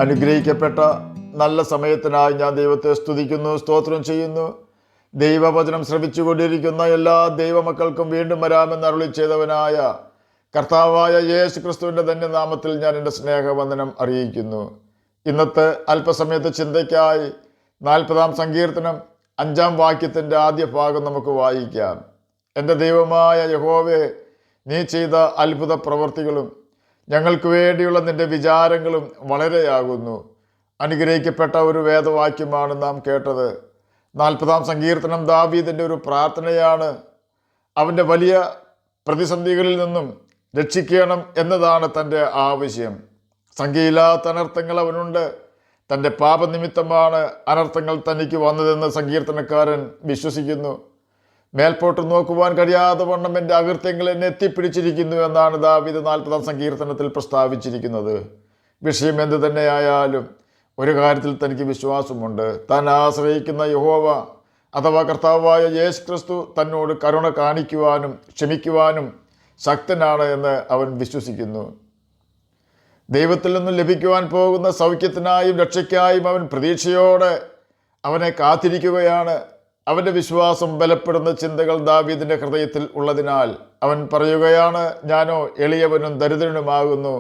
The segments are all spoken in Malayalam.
അനുഗ്രഹിക്കപ്പെട്ട നല്ല സമയത്തിനായി ഞാൻ ദൈവത്തെ സ്തുതിക്കുന്നു, സ്തോത്രം ചെയ്യുന്നു. ദൈവവചനം ശ്രവിച്ചുകൊണ്ടിരിക്കുന്ന എല്ലാ ദൈവമക്കൾക്കും വീണ്ടും വരാമെന്ന് അരുളി ചെയ്തവനായ കർത്താവായ യേശു ക്രിസ്തുവിൻ്റെ തന്നെ നാമത്തിൽ ഞാൻ എൻ്റെ സ്നേഹവന്ദനം അറിയിക്കുന്നു. ഇന്നത്തെ അല്പസമയത്തെ ചിന്തയ്ക്കായി 40-ാം സങ്കീർത്തനം 5-ാം വാക്യത്തിൻ്റെ ആദ്യ ഭാഗം നമുക്ക് വായിക്കാം. എൻ്റെ ദൈവമായ യഹോവേ, നീ ചെയ്ത അത്ഭുത പ്രവൃത്തികളും ഞങ്ങൾക്ക് വേണ്ടിയുള്ള നിൻ്റെ വിചാരങ്ങളും വളരെയാകുന്നു. അനുഗ്രഹിക്കപ്പെട്ട ഒരു വേദവാക്യമാണ് നാം കേട്ടത്. 40-ാം സങ്കീർത്തനം ദാവീദിൻ്റെ ഒരു പ്രാർത്ഥനയാണ്. അവൻ്റെ വലിയ പ്രതിസന്ധികളിൽ നിന്നും രക്ഷിക്കണം എന്നതാണ് തൻ്റെ ആവശ്യം. സംഖ്യയില്ലാത്ത അനർത്ഥങ്ങൾ അവനുണ്ട്. തൻ്റെ പാപനിമിത്തമാണ് അനർത്ഥങ്ങൾ തനിക്ക് വന്നതെന്ന് സങ്കീർത്തനക്കാരൻ വിശ്വസിക്കുന്നു. മേൽപോട്ട് നോക്കുവാൻ കഴിയാതെ വണ്ണം എൻ്റെ അകൃത്യങ്ങൾ എന്നെ എത്തിപ്പിടിച്ചിരിക്കുന്നു എന്നാണ് ദാവീദ് 40-ാം സങ്കീർത്തനത്തിൽ പ്രസ്താവിച്ചിരിക്കുന്നത്. വിഷയം എന്തു തന്നെയായാലും ഒരു കാര്യത്തിൽ തനിക്ക് വിശ്വാസമുണ്ട്. താൻ ആശ്രയിക്കുന്ന യഹോവ അഥവാ കർത്താവായ യേശു ക്രിസ്തു തന്നോട് കരുണ കാണിക്കുവാനും ക്ഷമിക്കുവാനും ശക്തനാണ് എന്ന് അവൻ വിശ്വസിക്കുന്നു. ദൈവത്തിൽ നിന്നും ലഭിക്കുവാൻ പോകുന്ന സൗഖ്യത്തിനായും രക്ഷയ്ക്കായും അവൻ പ്രതീക്ഷയോടെ അവനെ കാത്തിരിക്കുകയാണ്. അവൻ്റെ വിശ്വാസം ബലപ്പെടുന്ന ചിന്തകൾ ദാവീദിൻ്റെ ഹൃദയത്തിൽ ഉള്ളതിനാൽ അവൻ പറയുകയാണ്, ഞാനോ എളിയവനും ദരിദ്രനുമാകുന്നു,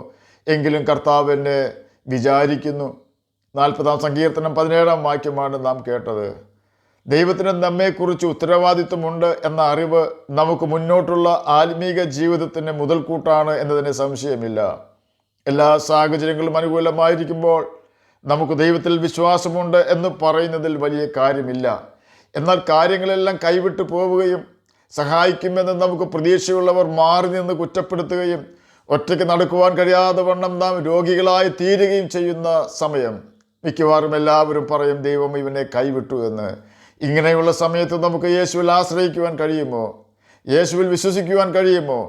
എങ്കിലും കർത്താവ് എന്നെ വിചാരിക്കുന്നു. 40-ാം സങ്കീർത്തനം 17-ാം വാക്യമാണ് നാം കേട്ടത്. ദൈവത്തിന് നമ്മെക്കുറിച്ച് ഉത്തരവാദിത്വമുണ്ട് എന്ന അറിവ് നമുക്ക് മുന്നോട്ടുള്ള ആത്മീക ജീവിതത്തിന് മുതൽക്കൂട്ടാണ് എന്നതിന് സംശയമില്ല. എല്ലാ സാഹചര്യങ്ങളും അനുകൂലമായിരിക്കുമ്പോൾ നമുക്ക് ദൈവത്തിൽ വിശ്വാസമുണ്ട് എന്ന് പറയുന്നതിൽ വലിയ കാര്യമില്ല. എന്നാൽ കാര്യങ്ങളെല്ലാം കൈവിട്ടു പോവുകയും സഹായിക്കുമെന്ന് നമുക്ക് പ്രതീക്ഷയുള്ളവർ മാറി നിന്ന് കുറ്റപ്പെടുത്തുകയും ഒറ്റയ്ക്ക് നടക്കുവാൻ കഴിയാതെ വണ്ണം നാം രോഗികളായി തീരുകയും ചെയ്യുന്ന സമയം മിക്കവാറും എല്ലാവരും പറയും, ദൈവം ഇവനെ കൈവിട്ടു എന്ന്. ഇങ്ങനെയുള്ള സമയത്ത് നമുക്ക് യേശുവിൽ ആശ്രയിക്കുവാൻ കഴിയുമോ? യേശുവിൽ വിശ്വസിക്കുവാൻ കഴിയുമോ?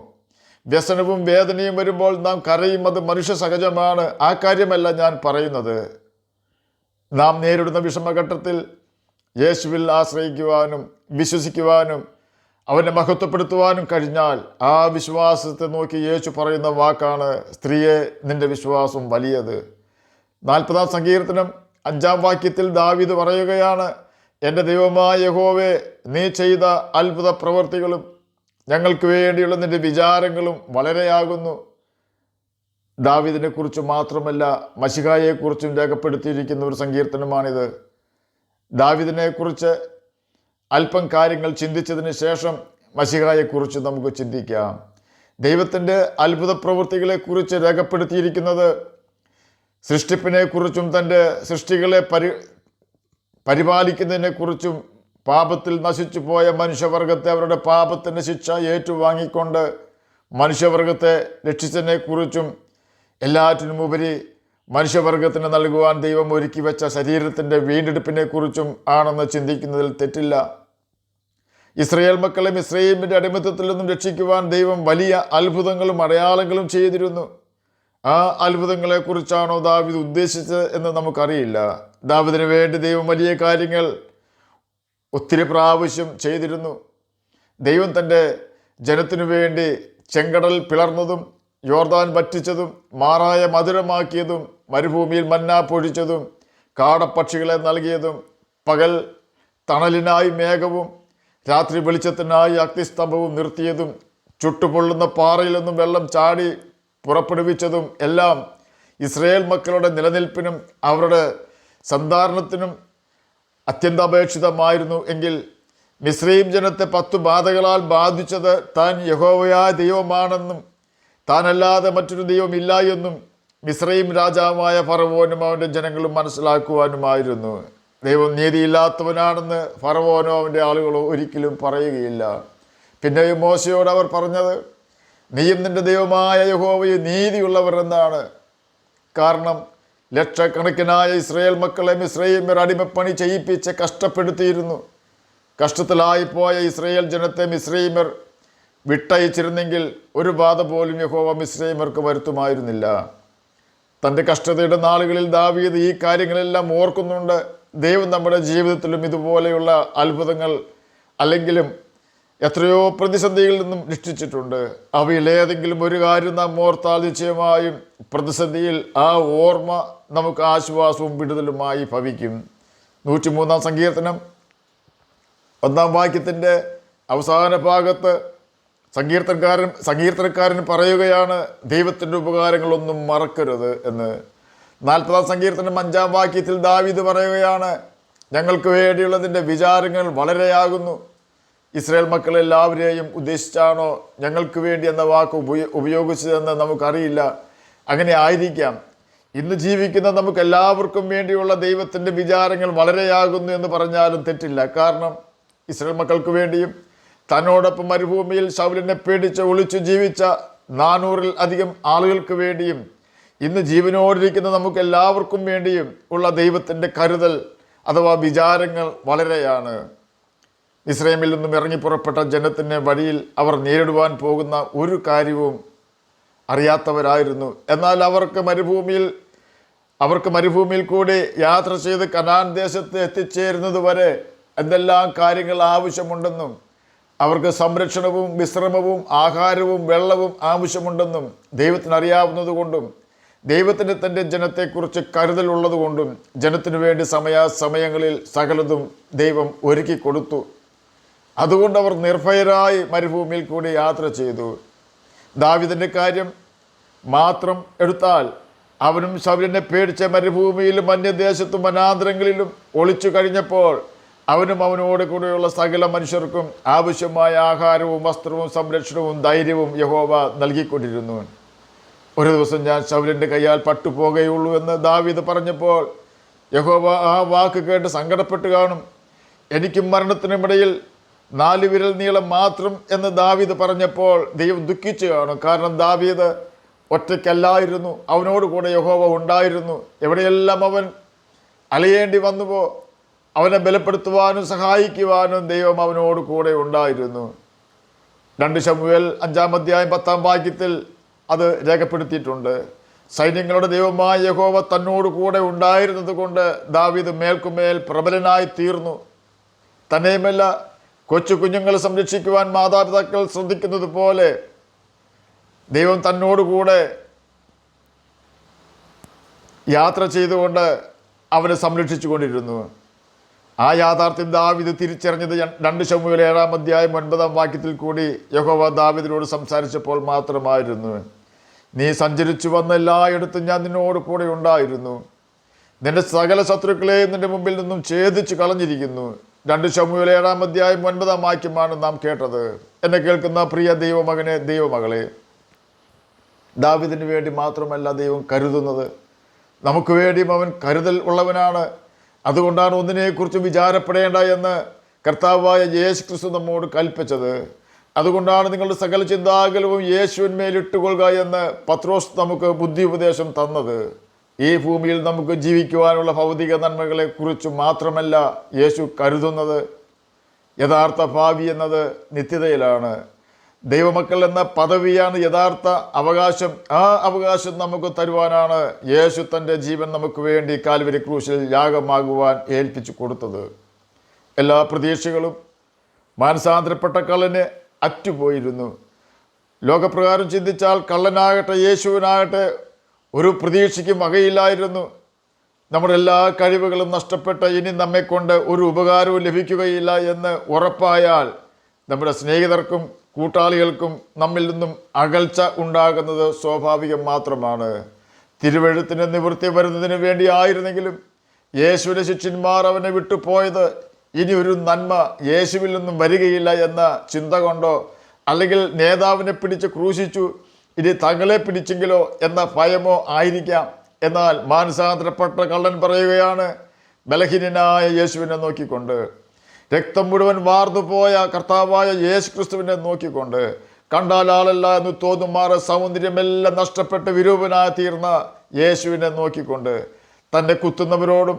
വ്യസനവും വേദനയും വരുമ്പോൾ നാം കരയും, അത് മനുഷ്യ സഹജമാണ്. ആ കാര്യമല്ല ഞാൻ പറയുന്നത്. നാം നേരിടുന്ന വിഷമഘട്ടത്തിൽ യേശുവിൽ ആശ്രയിക്കുവാനും വിശ്വസിക്കുവാനും അവനെ മഹത്വപ്പെടുത്തുവാനും കഴിഞ്ഞാൽ ആ വിശ്വാസത്തെ നോക്കി യേശു പറയുന്ന വാക്കാണ്, സ്ത്രീയെ, നിന്റെ വിശ്വാസം വലിയത്. 40-ാം സങ്കീർത്തനം 5-ാം വാക്യത്തിൽ ദാവീദ് പറയുകയാണ്, എൻ്റെ ദൈവമായ യഹോവേ, നീ ചെയ്ത അത്ഭുത പ്രവൃത്തികളും ഞങ്ങൾക്ക് വേണ്ടിയുള്ള നിൻ്റെ വിചാരങ്ങളും വളരെയാകുന്നു. ദാവീദിനെ കുറിച്ച് മാത്രമല്ല, മശിഹായെക്കുറിച്ചും രേഖപ്പെടുത്തിയിരിക്കുന്ന ഒരു സങ്കീർത്തനമാണിത്. ദാവീദിനെക്കുറിച്ച് അല്പം കാര്യങ്ങൾ ചിന്തിച്ചതിന് ശേഷം മശിഹായെക്കുറിച്ച് നമുക്ക് ചിന്തിക്കാം. ദൈവത്തിൻ്റെ അത്ഭുത പ്രവൃത്തികളെക്കുറിച്ച് രേഖപ്പെടുത്തിയിരിക്കുന്നത് സൃഷ്ടിപ്പിനെക്കുറിച്ചും തൻ്റെ സൃഷ്ടികളെ പരിപാലിക്കുന്നതിനെക്കുറിച്ചും പാപത്തിൽ നശിച്ചു പോയ മനുഷ്യവർഗത്തെ അവരുടെ പാപത്തിൻ്റെ ശിക്ഷ ഏറ്റുവാങ്ങിക്കൊണ്ട് മനുഷ്യവർഗത്തെ രക്ഷിച്ചതിനെക്കുറിച്ചും എല്ലാറ്റിനുമുപരി മനുഷ്യവർഗത്തിന് നൽകുവാൻ ദൈവം ഒരുക്കി വെച്ച ശരീരത്തിൻ്റെ വീണ്ടെടുപ്പിനെക്കുറിച്ചും ആണെന്ന് ചിന്തിക്കുന്നതിൽ തെറ്റില്ല. ഇസ്രയേൽ മക്കളെ മിസ്രയീമിൻ്റെ അടിമത്തത്തിൽ നിന്നും രക്ഷിക്കുവാൻ ദൈവം വലിയ അത്ഭുതങ്ങളും അടയാളങ്ങളും ചെയ്തിരുന്നു. ആ അത്ഭുതങ്ങളെക്കുറിച്ചാണോ ദാവീദ് ഉദ്ദേശിച്ചത് എന്ന് നമുക്കറിയില്ല. ദാവീദിന് വേണ്ടി ദൈവം വലിയ കാര്യങ്ങൾ ഒത്തിരി പ്രാവശ്യം ചെയ്തിരുന്നു. ദൈവം തൻ്റെ ജനത്തിനു വേണ്ടി ചെങ്കടൽ പിളർന്നതും യോർദാൻ വറ്റിച്ചതും മാറായ മധുരമാക്കിയതും മരുഭൂമിയിൽ മന്ന പൊഴിച്ചതും കാടപ്പക്ഷികളെ നൽകിയതും പകൽ തണലിനായി മേഘവും രാത്രി വെളിച്ചത്തിനായി അഗ്നിസ്തംഭവും നിർത്തിയതും ചുട്ടുപൊള്ളുന്ന പാറയിൽ നിന്നും വെള്ളം ചാടി പുറപ്പെടുവിച്ചതും എല്ലാം ഇസ്രയേൽ മക്കളുടെ നിലനിൽപ്പിനും അവരുടെ സന്ധാരണത്തിനും അത്യന്താപേക്ഷിതമായിരുന്നു. എങ്കിൽ മിസ്രയീം ജനത്തെ 10 ബാധകളാൽ ബാധിച്ചത് താൻ യഹോവയായ ദൈവമാണെന്നും താനല്ലാതെ മറ്റൊരു ദൈവമില്ല എന്നും മിസ്രയീം രാജാവായ ഫറവോനും അവൻ്റെ ജനങ്ങളും മനസ്സിലാക്കുവാനുമായിരുന്നു. ദൈവം നീതിയില്ലാത്തവനാണെന്ന് ഫറവോനോ അവൻ്റെ ആളുകളോ ഒരിക്കലും പറയുകയില്ല. പിന്നെയും മോശയോട് അവർ പറഞ്ഞത്, നീയും നിൻ്റെ ദൈവമായ യഹോവയും നീതിയുള്ളവർ എന്നാണ്. കാരണം ലക്ഷക്കണക്കിനായ ഇസ്രയേൽ മക്കളെ മിസ്രയീമ്യർ അടിമപ്പണി ചെയ്യിപ്പിച്ച് കഷ്ടപ്പെടുത്തിയിരുന്നു. കഷ്ടത്തിലായിപ്പോയ ഇസ്രയേൽ ജനത്തെ മിസ്രയീമ്യർ വിട്ടയച്ചിരുന്നെങ്കിൽ ഒരു ബാധ പോലും യഹോവ മിസ്രയീമ്യർക്ക് വരുത്തുമായിരുന്നില്ല. തൻ്റെ കഷ്ടതയുടെ നാളുകളിൽ ദാവീദ് ഈ കാര്യങ്ങളെല്ലാം ഓർക്കുന്നുണ്ട്. ദൈവം നമ്മുടെ ജീവിതത്തിലും ഇതുപോലെയുള്ള അത്ഭുതങ്ങൾ അല്ലെങ്കിലും എത്രയോ പ്രതിസന്ധികളിൽ നിന്നും രക്ഷിച്ചിട്ടുണ്ട്. അവയിൽ ഏതെങ്കിലും ഒരു കാര്യം നാം ഓർത്താൽ നിശ്ചയമായും പ്രതിസന്ധിയിൽ ആ ഓർമ്മ നമുക്ക് ആശ്വാസവും വിടുതലുമായി ഭവിക്കും. 103-ാം സങ്കീർത്തനം 1-ാം വാക്യത്തിൻ്റെ അവസാന ഭാഗത്ത് സങ്കീർത്തനക്കാരൻ പറയുകയാണ്, ദൈവത്തിൻ്റെ ഉപകാരങ്ങളൊന്നും മറക്കരുത് എന്ന്. 40-ാം സങ്കീർത്തനം 5-ാം വാക്യത്തിൽ ദാവീദ് പറയുകയാണ്, ഞങ്ങൾക്ക് വേണ്ടിയുള്ളതിൻ്റെ വിചാരങ്ങൾ വളരെയാകുന്നു. ഇസ്രായേൽ മക്കളെല്ലാവരെയും ഉദ്ദേശിച്ചാണോ ഞങ്ങൾക്ക് വേണ്ടി എന്ന വാക്ക് ഉപയോഗിച്ചതെന്ന് നമുക്കറിയില്ല. അങ്ങനെ ആയിരിക്കാം. ഇന്ന് ജീവിക്കുന്ന നമുക്ക് എല്ലാവർക്കും വേണ്ടിയുള്ള ദൈവത്തിൻ്റെ വിചാരങ്ങൾ വളരെയാകുന്നു എന്ന് പറഞ്ഞാലും തെറ്റില്ല. കാരണം ഇസ്രായേൽ മക്കൾക്ക് വേണ്ടിയും തന്നോടൊപ്പം മരുഭൂമിയിൽ ശൗലിനെ പേടിച്ച് ഒളിച്ചു ജീവിച്ച 400-ൽ അധികം ആളുകൾക്ക് വേണ്ടിയും ഇന്ന് ജീവനോടിരിക്കുന്ന നമുക്ക് എല്ലാവർക്കും വേണ്ടിയും ഉള്ള ദൈവത്തിൻ്റെ കരുതൽ അഥവാ വിചാരങ്ങൾ വളരെയാണ്. മിസ്രയീമിൽ നിന്നും ഇറങ്ങിപ്പുറപ്പെട്ട ജനത്തിൻ്റെ വഴിയിൽ അവർ നേരിടുവാൻ പോകുന്ന ഒരു കാര്യവും അറിയാത്തവരായിരുന്നു. എന്നാൽ അവർക്ക് മരുഭൂമിയിൽ കൂടി യാത്ര ചെയ്ത് കനാൻ ദേശത്ത് എത്തിച്ചേരുന്നത് വരെ എന്തെല്ലാം കാര്യങ്ങൾ ആവശ്യമുണ്ടെന്നും അവർക്ക് സംരക്ഷണവും വിശ്രമവും ആഹാരവും വെള്ളവും ആവശ്യമുണ്ടെന്നും ദൈവത്തിന് അറിയാവുന്നത് കൊണ്ടും ദൈവത്തിന് തൻ്റെ ജനത്തെക്കുറിച്ച് കരുതലുള്ളത് കൊണ്ടും ജനത്തിനു വേണ്ടി സമയങ്ങളിൽ സകലതും ദൈവം ഒരുക്കി കൊടുത്തു. അതുകൊണ്ട് അവർ നിർഭയരായി മരുഭൂമിയിൽ കൂടി യാത്ര ചെയ്തു. ദാവീദിൻ്റെ കാര്യം മാത്രം എടുത്താൽ അവനും ശൗലിനെ പേടിച്ച മരുഭൂമിയിലും അന്യദേശത്തും വനാന്തരങ്ങളിലും ഒളിച്ചു കഴിഞ്ഞപ്പോൾ അവനും അവനോട് കൂടെയുള്ള സകല മനുഷ്യർക്കും ആവശ്യമായ ആഹാരവും വസ്ത്രവും സംരക്ഷണവും ധൈര്യവും യഹോവ നൽകിക്കൊണ്ടിരുന്നു. ഒരു ദിവസം ഞാൻ ശൗലിൻ്റെ കയ്യാൽ പട്ടുപോകുകയുള്ളൂ എന്ന് ദാവീദ് പറഞ്ഞപ്പോൾ യഹോവ ആ വാക്ക് കേട്ട് സങ്കടപ്പെട്ട് കാണും. എനിക്കും മരണത്തിനുമിടയിൽ 4 വിരൽ നീളം മാത്രം എന്ന് ദാവീദ് പറഞ്ഞപ്പോൾ ദൈവം ദുഃഖിച്ചു കാണും. കാരണം ദാവീദ് ഒറ്റയ്ക്കല്ലായിരുന്നു, അവനോട് കൂടെ യഹോവ ഉണ്ടായിരുന്നു. എവിടെയെല്ലാം അവൻ അലയേണ്ടി വന്നുവോ അവനെ ബലപ്പെടുത്തുവാനും സഹായിക്കുവാനും ദൈവം അവനോട് കൂടെ ഉണ്ടായിരുന്നു. 2 ശമൂവേൽ 5-ാം അധ്യായം 10-ാം വാക്യത്തിൽ അത് രേഖപ്പെടുത്തിയിട്ടുണ്ട്. സൈന്യങ്ങളുടെ ദൈവമായ യഹോവ തന്നോട് കൂടെ ഉണ്ടായിരുന്നത് കൊണ്ട് ദാവീദ് മേൽക്കുമേൽ പ്രബലനായി തീർന്നു. തന്നെയുമല്ല, കൊച്ചു കുഞ്ഞുങ്ങളെ സംരക്ഷിക്കുവാൻ മാതാപിതാക്കൾ ശ്രദ്ധിക്കുന്നത് പോലെ ദൈവം തന്നോടുകൂടെ യാത്ര ചെയ്തുകൊണ്ട് അവനെ സംരക്ഷിച്ചു കൊണ്ടിരുന്നു. ആ യാഥാർത്ഥ്യം ദാവീദ് തിരിച്ചറിഞ്ഞത് 2 ശമൂവേൽ 7-ാം അധ്യായം 9-ാം വാക്യത്തിൽ കൂടി യഹോവ ദാവീദിനോട് സംസാരിച്ചപ്പോൾ മാത്രമായിരുന്നു. നീ സഞ്ചരിച്ചു വന്ന എല്ലായിടത്തും ഞാൻ നിന്നോട് കൂടെ ഉണ്ടായിരുന്നു. നിന്റെ സകല ശത്രുക്കളെയും നിന്റെ മുമ്പിൽ നിന്നും ഛേദിച്ച് കളഞ്ഞിരിക്കുന്നു. 2 ശമൂവേൽ 7-ാം അധ്യായം 9-ാം വാക്യമാണ് നാം കേട്ടത്. എന്നെ കേൾക്കുന്ന പ്രിയ ദൈവമകനെ, ദൈവമകളെ, ദാവീദിന് വേണ്ടി മാത്രമല്ല ദൈവം കരുതുന്നത്, നമുക്ക് വേണ്ടിയും അവൻ കരുതൽ ഉള്ളവനാണ്. അതുകൊണ്ടാണ് ഒന്നിനെക്കുറിച്ച് വിചാരപ്പെടേണ്ട എന്ന് കർത്താവായ യേശു ക്രിസ്തു നമ്മോട് കൽപ്പിച്ചത്. അതുകൊണ്ടാണ് നിങ്ങളുടെ സകല ചിന്താകുലവും യേശുവിന്മേൽ ഇട്ടുകൊള്ളുക എന്ന് പത്രോസ് നമുക്ക് ബുദ്ധി ഉപദേശം തന്നത്. ഈ ഭൂമിയിൽ നമുക്ക് ജീവിക്കുവാനുള്ള ഭൗതിക നന്മകളെ കുറിച്ച് മാത്രമല്ല യേശു കരുതുന്നത്. യഥാർത്ഥ ഭാവി എന്നത് നിത്യതയിലാണ്. ദൈവമക്കൾ എന്ന പദവിയാണ് യഥാർത്ഥ അവകാശം. ആ അവകാശം നമുക്ക് തരുവാനാണ് യേശു തൻ്റെ ജീവൻ നമുക്ക് വേണ്ടി കാൽവരി ക്രൂശിൽ യാഗമാകുവാൻ ഏൽപ്പിച്ചു കൊടുത്തത്. എല്ലാ പ്രതീക്ഷകളും മാനസാന്തരപ്പെട്ട കള്ളന് അറ്റുപോയിരുന്നു. ലോകപ്രകാരം ചിന്തിച്ചാൽ കള്ളനാകട്ടെ യേശുവിനാകട്ടെ ഒരു പ്രതീക്ഷയ്ക്കും വകയില്ലായിരുന്നു. നമ്മുടെ എല്ലാ കഴിവുകളും നഷ്ടപ്പെട്ട് ഇനി നമ്മെക്കൊണ്ട് ഒരു ഉപകാരവും ലഭിക്കുകയില്ല എന്ന് ഉറപ്പായാൽ നമ്മുടെ സ്നേഹിതർക്കും കൂട്ടാളികൾക്കും നമ്മിൽ നിന്നും അകൽച്ച ഉണ്ടാകുന്നത് സ്വാഭാവികം മാത്രമാണ്. തിരുവെഴുത്തിന് നിവൃത്തി വരുന്നതിന് വേണ്ടി ആയിരുന്നെങ്കിലും യേശുവിൻ്റെ ശിഷ്യന്മാർ അവനെ വിട്ടുപോയത് ഇനി ഒരു നന്മ യേശുവിൽ നിന്നും വരികയില്ല എന്ന ചിന്ത കൊണ്ടോ അല്ലെങ്കിൽ നേതാവിനെ പിടിച്ച് ക്രൂശിച്ചു ഇനി തങ്ങളെ പിടിച്ചെങ്കിലോ എന്ന ഭയമോ ആയിരിക്കാം. എന്നാൽ മാനസാന്തരപ്പെട്ട കള്ളൻ പറയുകയാണ്, ബലഹീനനായ യേശുവിനെ നോക്കിക്കൊണ്ട്, രക്തം മുഴുവൻ വാർന്നുപോയ കർത്താവായ യേശു ക്രിസ്തുവിനെ നോക്കിക്കൊണ്ട്, കണ്ടാൽ ആളല്ല എന്ന് തോന്നുമാറ് സൗന്ദര്യമെല്ലാം നഷ്ടപ്പെട്ട് വിരൂപനായി തീർന്ന യേശുവിനെ നോക്കിക്കൊണ്ട് തന്നെ കുത്തുന്നവരോടോ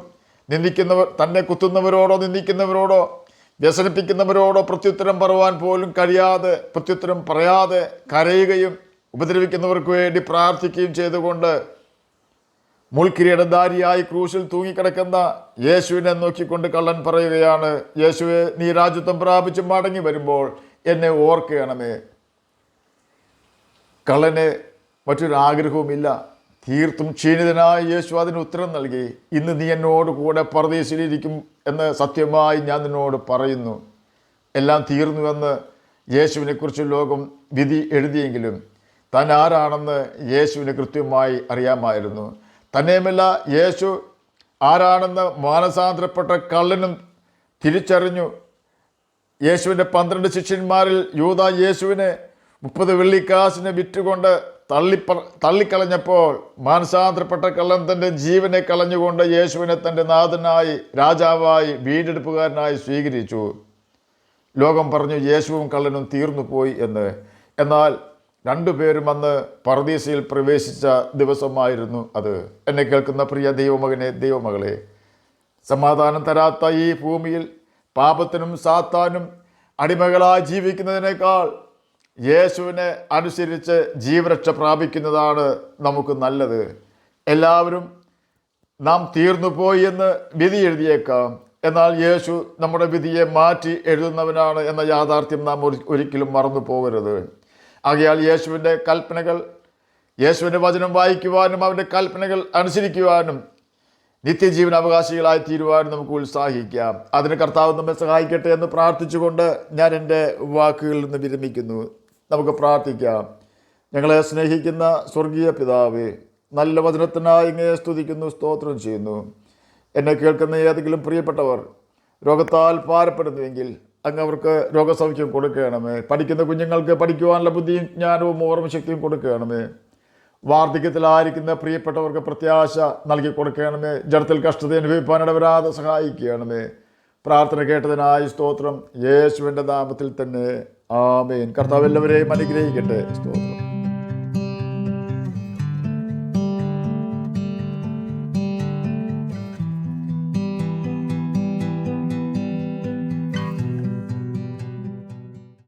നിന്ദിക്കുന്നവരോടോ വ്യസനിപ്പിക്കുന്നവരോടോ പ്രത്യുത്തരം പറയുവാൻ പോലും കഴിയാതെ പ്രത്യുത്തരം പറയാതെ കരയുകയും ഉപദ്രവിക്കുന്നവർക്ക് വേണ്ടി പ്രാർത്ഥിക്കുകയും ചെയ്തുകൊണ്ട് മുൾക്കിരീടധാരിയായി ക്രൂശിൽ തൂങ്ങിക്കിടക്കുന്ന യേശുവിനെ നോക്കിക്കൊണ്ട് കള്ളൻ പറയുകയാണ്, യേശുവെ, നീ രാജ്യത്വം പ്രാപിച്ച് മടങ്ങി വരുമ്പോൾ എന്നെ ഓർക്കണമേ. കള്ളന് മറ്റൊരു ആഗ്രഹവുമില്ല. തീർത്തും ക്ഷീണിതനായ യേശു അതിന് ഉത്തരം നൽകി, ഇന്ന് നീ എന്നോട് കൂടെ പറുദീസയിലിരിക്കും എന്ന് സത്യമായി ഞാൻ നിന്നോട് പറയുന്നു. എല്ലാം തീർന്നുവെന്ന് യേശുവിനെക്കുറിച്ച് ലോകം വിധി എഴുതിയെങ്കിലും താൻ ആരാണെന്ന് യേശുവിന് കൃത്യമായി അറിയാമായിരുന്നു. തന്നെയുമല്ല, യേശു ആരാണെന്ന് മാനസാന്തരപ്പെട്ട കള്ളനും തിരിച്ചറിഞ്ഞു. യേശുവിൻ്റെ 12 ശിഷ്യന്മാരിൽ യൂദ യേശുവിനെ 30 വെള്ളിക്കാശിന് വിറ്റുകൊണ്ട് തള്ളിക്കളഞ്ഞപ്പോൾ മാനസാന്തരപ്പെട്ട കള്ളൻ തൻ്റെ ജീവനെ കളഞ്ഞുകൊണ്ട് യേശുവിനെ തൻ്റെ നാഥനായി, രാജാവായി, വീണ്ടെടുപ്പുകാരനായി സ്വീകരിച്ചു. ലോകം പറഞ്ഞു യേശുവും കള്ളനും തീർന്നു പോയി എന്ന്. എന്നാൽ രണ്ടുപേരും അന്ന് പറുദീസയിൽ പ്രവേശിച്ച ദിവസമായിരുന്നു അത്. എന്നെ കേൾക്കുന്ന പ്രിയ ദൈവമകനെ, ദൈവമകളെ, സമാധാനം തരാത്ത ഈ ഭൂമിയിൽ പാപത്തിനും സാത്താനും അടിമകളായി ജീവിക്കുന്നതിനേക്കാൾ യേശുവിനെ അനുസരിച്ച് ജീവരക്ഷ പ്രാപിക്കുന്നതാണ് നമുക്ക് നല്ലത്. എല്ലാവരും നാം തീർന്നു പോയി എന്ന് വിധി എഴുതിയേക്കാം, എന്നാൽ യേശു നമ്മുടെ വിധിയെ മാറ്റി എഴുതുന്നവനാണ് എന്ന യാഥാർത്ഥ്യം നാം ഒരിക്കലും മറന്നു പോകരുത്. ആകയാൽ യേശുവിൻ്റെ കൽപ്പനകൾ, യേശുവിൻ്റെ വചനം വായിക്കുവാനും അവൻ്റെ കൽപ്പനകൾ അനുസരിക്കുവാനും നിത്യജീവൻ അവകാശികളായി തീരുവാനും നമുക്ക് ഉത്സാഹിക്കാം. അതിന് കർത്താവ് നമ്മെ സഹായിക്കട്ടെ എന്ന് പ്രാർത്ഥിച്ചുകൊണ്ട് ഞാൻ എൻ്റെ വാക്കുകളിൽ നിന്ന് വിരമിക്കുന്നു. നമുക്ക് പ്രാർത്ഥിക്കാം. ഞങ്ങളെ സ്നേഹിക്കുന്ന സ്വർഗീയ പിതാവേ, നല്ല വചനത്തിനായി ഇങ്ങനെ സ്തുതിക്കുന്നു, സ്തോത്രം ചെയ്യുന്നു. എന്നെ കേൾക്കുന്ന ഏതെങ്കിലും പ്രിയപ്പെട്ടവർ രോഗത്താൽ ഭാരപ്പെടുന്നുവെങ്കിൽ അങ്ങ് അവർക്ക് രോഗസൗഖ്യം കൊടുക്കണമേ. പഠിക്കുന്ന കുഞ്ഞുങ്ങൾക്ക് പഠിക്കുവാനുള്ള ബുദ്ധിയും ജ്ഞാനവും ഓർമ്മശക്തിയും കൊടുക്കണമേ. വാർദ്ധക്യത്തിലായിരിക്കുന്ന പ്രിയപ്പെട്ടവർക്ക് പ്രത്യാശ നൽകി കൊടുക്കണമേ. ജഡത്തിൽ കഷ്ടത അനുഭവിപ്പാനിടവരാതെ സഹായിക്കണമേ. പ്രാർത്ഥന കേട്ടതിനായി സ്തോത്രം, യേശുവിൻ്റെ നാമത്തിൽ തന്നെ ആമേൻ. കർത്താവ് എല്ലാവരെയും അനുഗ്രഹിക്കട്ടെ. സ്തോത്രം.